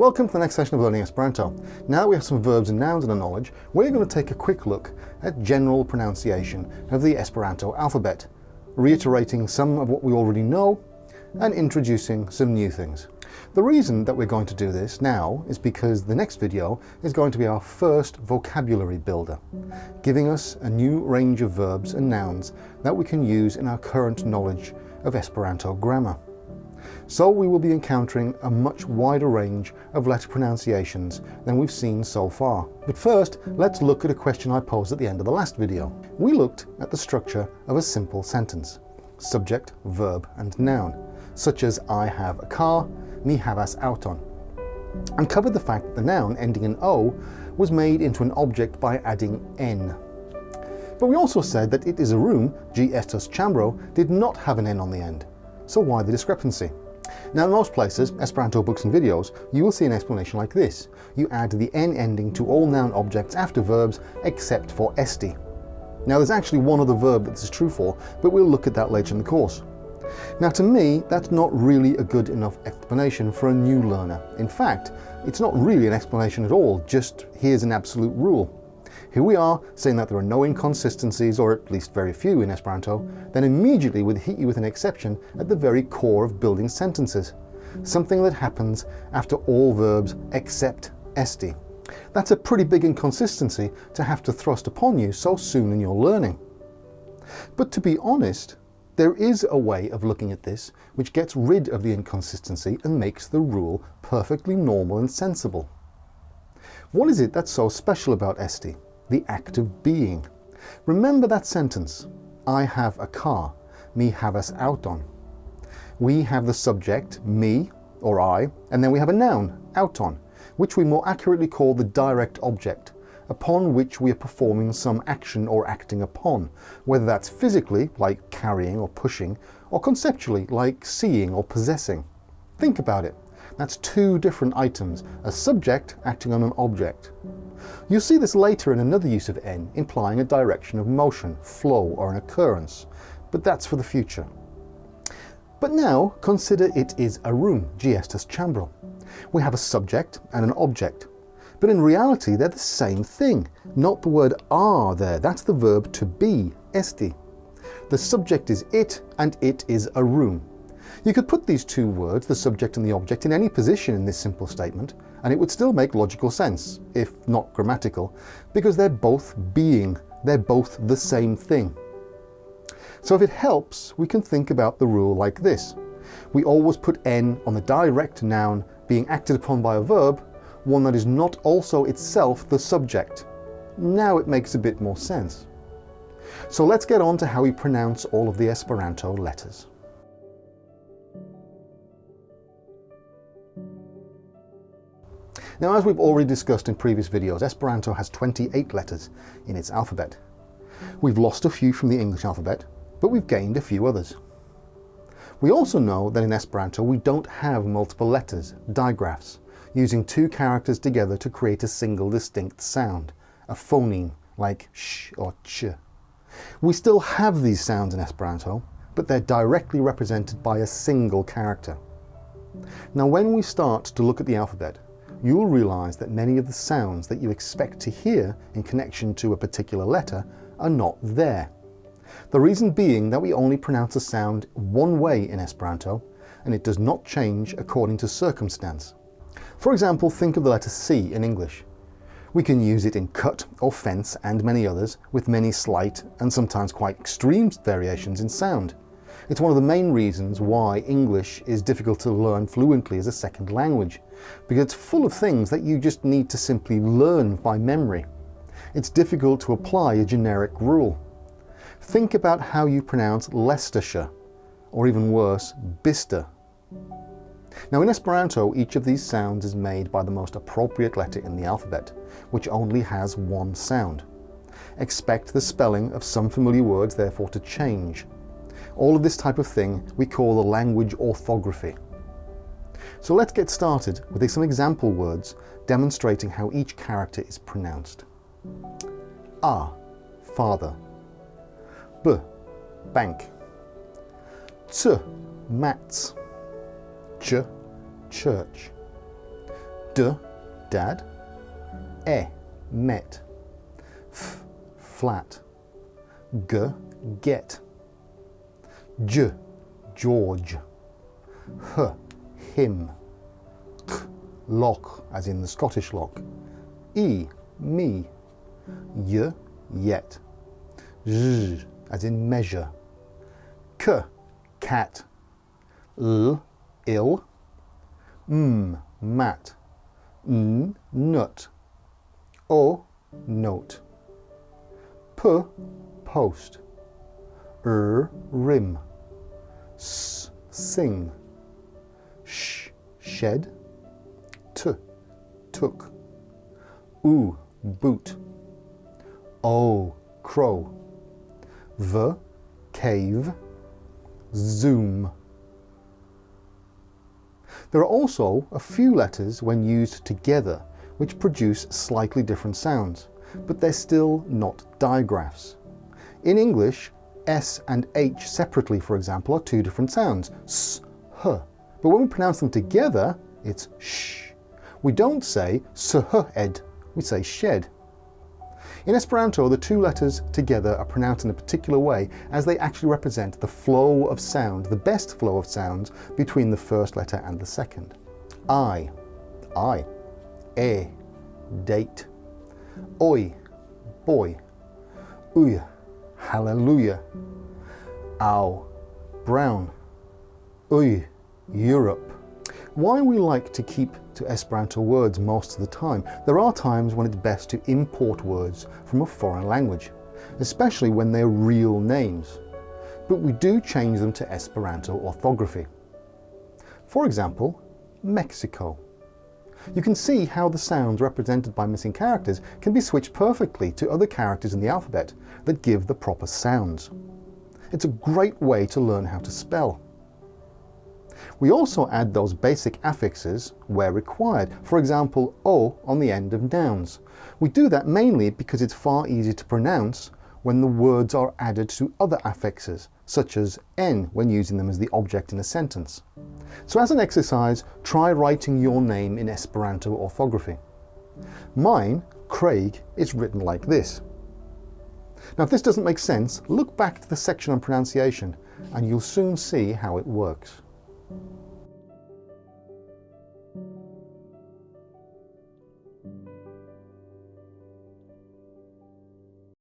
Welcome to the next session of Learning Esperanto. Now that we have some verbs and nouns in our knowledge, we're going to take a quick look at general pronunciation of the Esperanto alphabet, reiterating some of what we already know and introducing some new things. The reason that we're going to do this now is because the next video is going to be our first vocabulary builder, giving us a new range of verbs and nouns that we can use in our current knowledge of Esperanto grammar. So we will be encountering a much wider range of letter pronunciations than we've seen so far. But first, let's look at a question I posed at the end of the last video. We looked at the structure of a simple sentence, subject, verb and noun, such as I have a car, mi havas auton, and covered the fact that the noun ending in O was made into an object by adding N. But we also said that it is a room, gi estos chambro, did not have an N on the end. So why the discrepancy? Now in most places, Esperanto books and videos, you will see an explanation like this. You add the N ending to all noun objects after verbs except for esti. Now there's actually one other verb that this is true for, but we'll look at that later in the course. Now to me, that's not really a good enough explanation for a new learner. In fact, it's not really an explanation at all, just here's an absolute rule. Here we are saying that there are no inconsistencies, or at least very few in Esperanto, then immediately would hit you with an exception at the very core of building sentences. Something that happens after all verbs except esti. That's a pretty big inconsistency to have to thrust upon you so soon in your learning. But to be honest, there is a way of looking at this which gets rid of the inconsistency and makes the rule perfectly normal and sensible. What is it that's so special about esti? The act of being. Remember that sentence, I have a car, mi havas auton. We have the subject, me, or I, and then we have a noun, auton, which we more accurately call the direct object, upon which we are performing some action or acting upon, whether that's physically, like carrying or pushing, or conceptually, like seeing or possessing. Think about it. That's two different items, a subject acting on an object. You'll see this later in another use of N, implying a direction of motion, flow, or an occurrence, but that's for the future. But now, consider it is a room, gi estos chambro. We have a subject and an object, but in reality they're the same thing. Note the word are there, that's the verb to be, esti. The subject is it, and it is a room. You could put these two words, the subject and the object, in any position in this simple statement, and it would still make logical sense, if not grammatical, because they're both being, they're both the same thing. So if it helps, we can think about the rule like this. We always put N on the direct noun being acted upon by a verb, one that is not also itself the subject. Now it makes a bit more sense. So let's get on to how we pronounce all of the Esperanto letters. Now, as we've already discussed in previous videos, Esperanto has 28 letters in its alphabet. We've lost a few from the English alphabet, but we've gained a few others. We also know that in Esperanto we don't have multiple letters, digraphs, using two characters together to create a single distinct sound, a phoneme like sh or ch. We still have these sounds in Esperanto, but they're directly represented by a single character. Now, when we start to look at the alphabet, you will realize that many of the sounds that you expect to hear in connection to a particular letter are not there. The reason being that we only pronounce a sound one way in Esperanto, and it does not change according to circumstance. For example, think of the letter C in English. We can use it in cut or fence and many others, with many slight and sometimes quite extreme variations in sound. It's one of the main reasons why English is difficult to learn fluently as a second language, because it's full of things that you just need to simply learn by memory. It's difficult to apply a generic rule. Think about how you pronounce Leicestershire, or even worse, Bicester. Now in Esperanto, each of these sounds is made by the most appropriate letter in the alphabet, which only has one sound. Expect the spelling of some familiar words therefore to change. All of this type of thing we call the language orthography. So let's get started with some example words demonstrating how each character is pronounced. A, father. B, bank. T, mats. Ch, church. D, D, dad. E, met. F, flat. G, get. J, George. H, him. K, lock, as in the Scottish lock. E, me. Y, yet. Z, as in measure. K, cat. L, ill. M, mat. N, nut. O, note. P, post. Rim. S, sing. Sh, shed. T, took. U, boot. O, crow. V, cave. Zoom. There are also a few letters when used together which produce slightly different sounds, but they're still not digraphs. In English, S and H separately, for example, are two different sounds, S, H, but when we pronounce them together, it's sh. We don't say ed, we say shed. In Esperanto, the two letters together are pronounced in a particular way as they actually represent the flow of sound, the best flow of sounds between the first letter and the second. I, date. Oi, boy. Uy, hallelujah. Ow, brown. Uy, Europe. Why we like to keep to Esperanto words most of the time, there are times when it's best to import words from a foreign language, especially when they're real names, but we do change them to Esperanto orthography. For example, Mexico. You can see how the sounds represented by missing characters can be switched perfectly to other characters in the alphabet that give the proper sounds. It's a great way to learn how to spell. We also add those basic affixes where required, for example, O on the end of nouns. We do that mainly because it's far easier to pronounce when the words are added to other affixes, such as N when using them as the object in a sentence. So as an exercise, try writing your name in Esperanto orthography. Mine, Craig, is written like this. Now if this doesn't make sense, look back to the section on pronunciation and you'll soon see how it works.